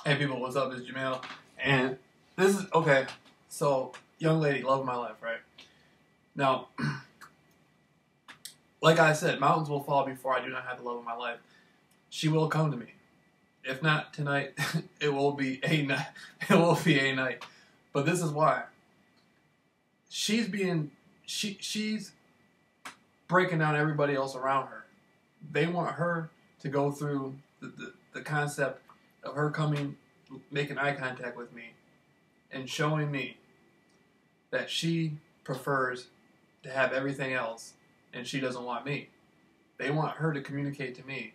Hey people, what's up? It's Jamil. And this is, okay, so, young lady, love of my life, right? Now, like I said, mountains will fall before I do not have the love of my life. She will come to me. If not tonight, it will be a night. It will be a night. But this is why. She's breaking down everybody else around her. They want her to go through the concept of her making eye contact with me and showing me that she prefers to have everything else and she doesn't want me. They want her to communicate to me,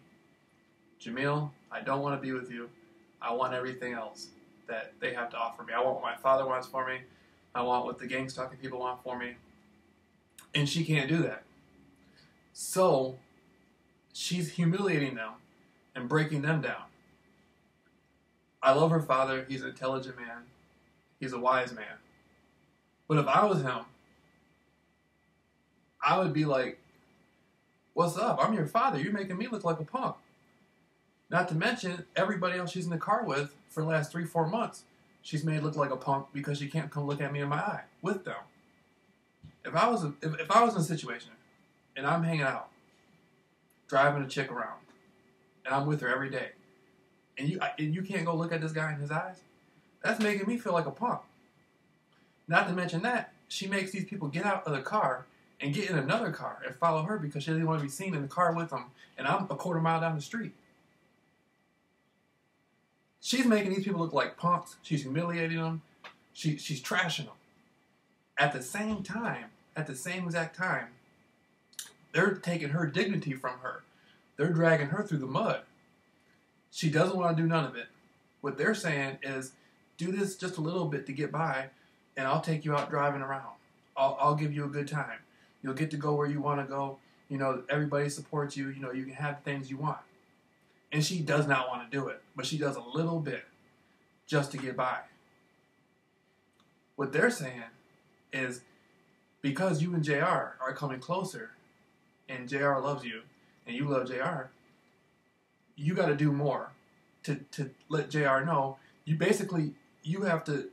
Jamil, I don't want to be with you. I want everything else that they have to offer me. I want what my father wants for me. I want what the gang stalking people want for me. And she can't do that. So she's humiliating them and breaking them down. I love her father. He's an intelligent man. He's a wise man. But if I was him, I would be like, what's up? I'm your father. You're making me look like a punk. Not to mention, everybody else she's in the car with for the last 3-4 months, she's made look like a punk because she can't come look at me in my eye with them. If I was in a situation and I'm hanging out, driving a chick around, and I'm with her every day, and you can't go look at this guy in his eyes, that's making me feel like a punk. Not to mention that, she makes these people get out of the car and get in another car and follow her because she doesn't want to be seen in the car with them, and I'm a quarter mile down the street. She's making these people look like punks. She's humiliating them. She's trashing them. At the same exact time, they're taking her dignity from her. They're dragging her through the mud. She doesn't want to do none of it. What they're saying is, do this just a little bit to get by, and I'll take you out driving around. I'll give you a good time. You'll get to go where you want to go. You know, everybody supports you. You know, you can have the things you want. And she does not want to do it, but she does a little bit just to get by. What they're saying is, because you and JR are coming closer, and JR loves you, and you love JR, you got to do more to let JR know. You have to,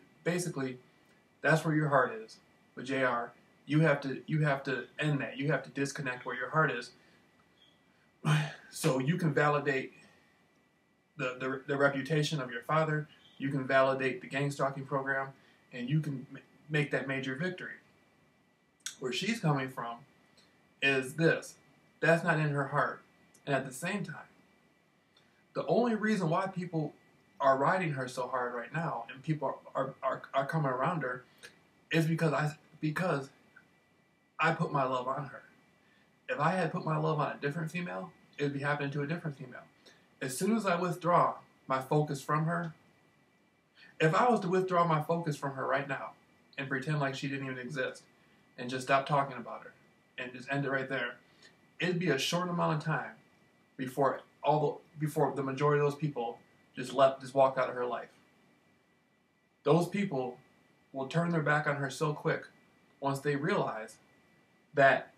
that's where your heart is with JR. You have to end that. You have to disconnect where your heart is so you can validate the reputation of your father, you can validate the gang stalking program, and you can make that major victory. Where she's coming from is this. That's not in her heart. And at the same time, the only reason why people are riding her so hard right now and people are coming around her is because I put my love on her. If I had put my love on a different female, it would be happening to a different female. As soon as I withdraw my focus from her, if I was to withdraw my focus from her right now and pretend like she didn't even exist and just stop talking about her and just end it right there, it'd be a short amount of time before the majority of those people just walk out of her life. Those people will turn their back on her so quick once they realize that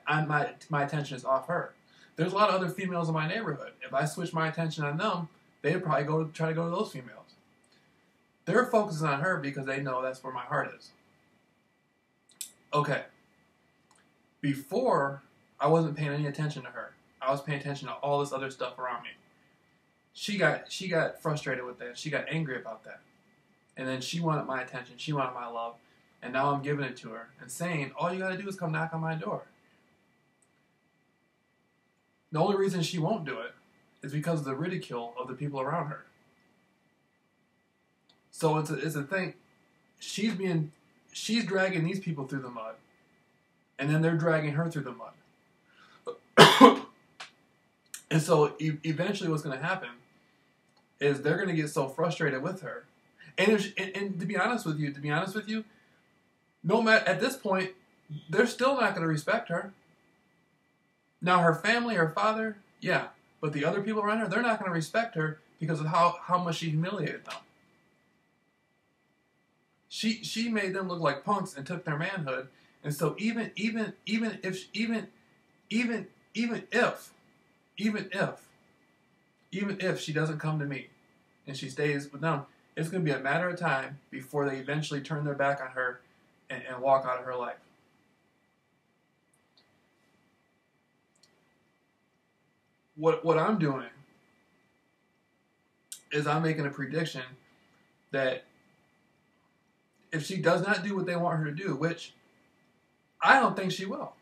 my attention is off her. There's a lot of other females in my neighborhood. If I switch my attention on them, they'd probably try to go to those females. They're focusing on her because they know that's where my heart is. Okay. Before, I wasn't paying any attention to her. I was paying attention to all this other stuff around me. She got frustrated with that. She got angry about that. And then she wanted my attention. She wanted my love. And now I'm giving it to her and saying, all you got to do is come knock on my door. The only reason she won't do it is because of the ridicule of the people around her. So it's a thing. She's dragging these people through the mud, and then they're dragging her through the mud. And so eventually, what's going to happen is they're going to get so frustrated with her. And to be honest with you, no matter at this point, they're still not going to respect her. Now, her family, her father, yeah. But the other people around her, they're not going to respect her because of how much she humiliated them. She made them look like punks and took their manhood. And so even if she doesn't come to me and she stays with them, it's going to be a matter of time before they eventually turn their back on her and walk out of her life. What I'm doing is I'm making a prediction that if she does not do what they want her to do, which I don't think she will,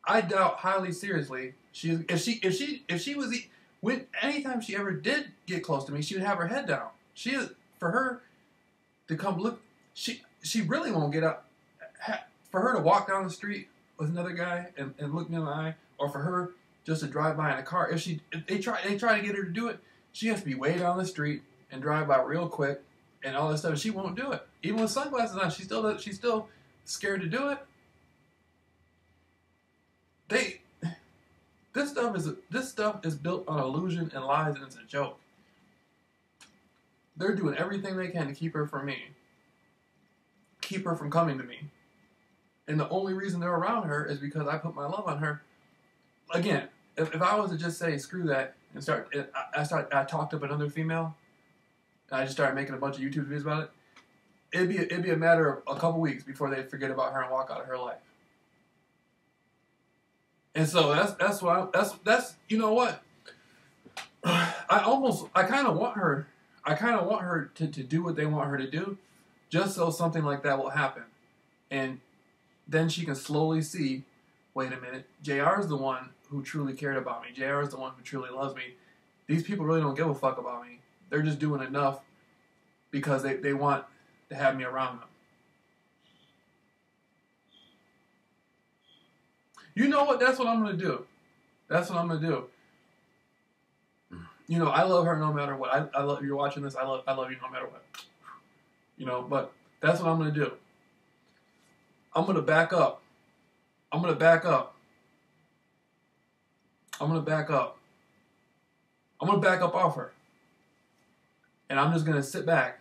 I doubt highly seriously if she was when anytime she ever did get close to me, she would have her head down. For her to come look, she really won't get up. For her to walk down the street with another guy and look me in the eye, or for her just to drive by in a car, if they try to get her to do it, she has to be way down the street and drive by real quick and all this stuff. She won't do it, even with sunglasses on. She's still scared to do it. This stuff is built on illusion and lies, and it's a joke. They're doing everything they can to keep her from me, keep her from coming to me, and the only reason they're around her is because I put my love on her. Again, if I was to just say screw that and I talked up another female, and I just started making a bunch of YouTube videos about it, it'd be a matter of a couple weeks before they forget about her and walk out of her life. And so that's you know what? I kind of want her to do what they want her to do, just so something like that will happen, and then she can slowly see, wait a minute, JR is the one who truly cared about me. JR is the one who truly loves me. These people really don't give a fuck about me. They're just doing enough because they want to have me around them. You know what? That's what I'm going to do. That's what I'm going to do. You know, I love her no matter what. I love, you're watching this, I love you no matter what. You know, but that's what I'm going to do. I'm going to back up. I'm going to back up. I'm going to back up. I'm going to back up off her. And I'm just going to sit back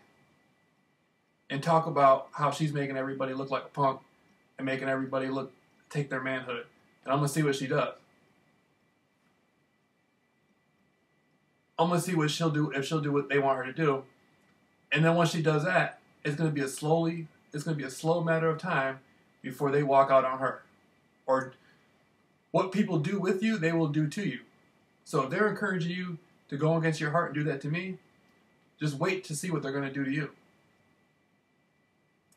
and talk about how she's making everybody look like a punk and making everybody take their manhood. And I'm going to see what she does. I'm going to see what she'll do, if she'll do what they want her to do. And then once she does that, it's going to be a slow matter of time before they walk out on her. Or what people do with you, they will do to you. So if they're encouraging you to go against your heart and do that to me, just wait to see what they're going to do to you.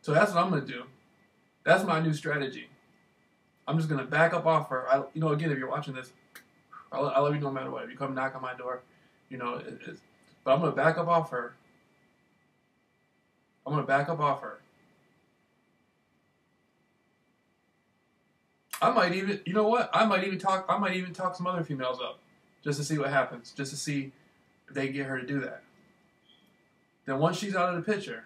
So that's what I'm going to do. That's my new strategy. I'm just going to back up off her. Again, if you're watching this, I love you no matter what. If you come knock on my door, but I'm going to back up off her. I'm going to back up off her. I might even, you know what? I might even talk some other females up just to see what happens, just to see if they can get her to do that. Then once she's out of the picture,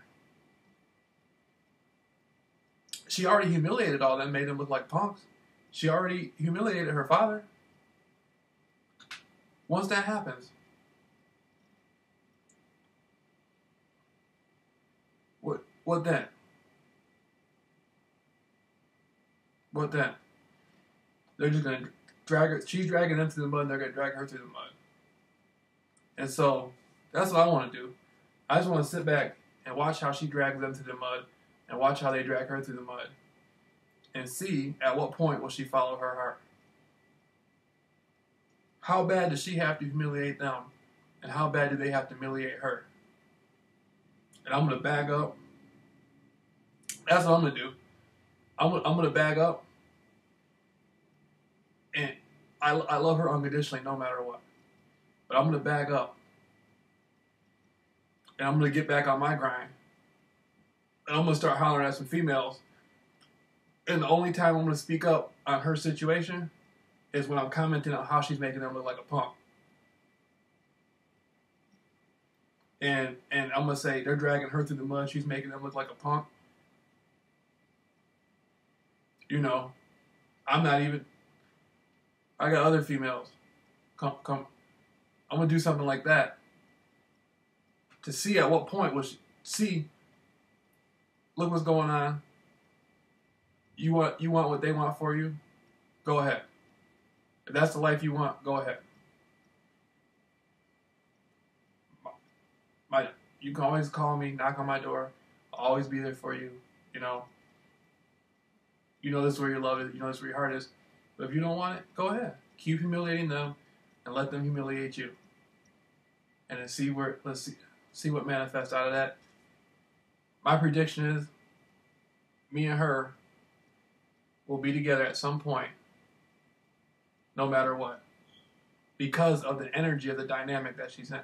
she already humiliated all them, made them look like punks. She already humiliated her father. Once that happens, what then? What then? They're just going to drag her. She's dragging them through the mud, and they're going to drag her through the mud. And so that's what I want to do. I just want to sit back and watch how she drags them through the mud and watch how they drag her through the mud and see at what point will she follow her heart. How bad does she have to humiliate them, and how bad do they have to humiliate her? And I'm going to bag up. That's what I'm going to do. I'm going to bag up. And I love her unconditionally no matter what. But I'm going to bag up. And I'm going to get back on my grind. And I'm going to start hollering at some females. And the only time I'm going to speak up on her situation is when I'm commenting on how she's making them look like a punk. And I'm going to say, they're dragging her through the mud. She's making them look like a punk. I'm not even... I got other females. Come. I'm going to do something like that. To see at what point will she... See, look what's going on. You want what they want for you? Go ahead. If that's the life you want, go ahead. You can always call me, knock on my door. I'll always be there for you. You know this is where your love is. You know this is where your heart is. But if you don't want it, go ahead. Keep humiliating them, and let them humiliate you. And then let's see what manifests out of that. My prediction is, me and her will be together at some point, no matter what, because of the energy of the dynamic that she's in.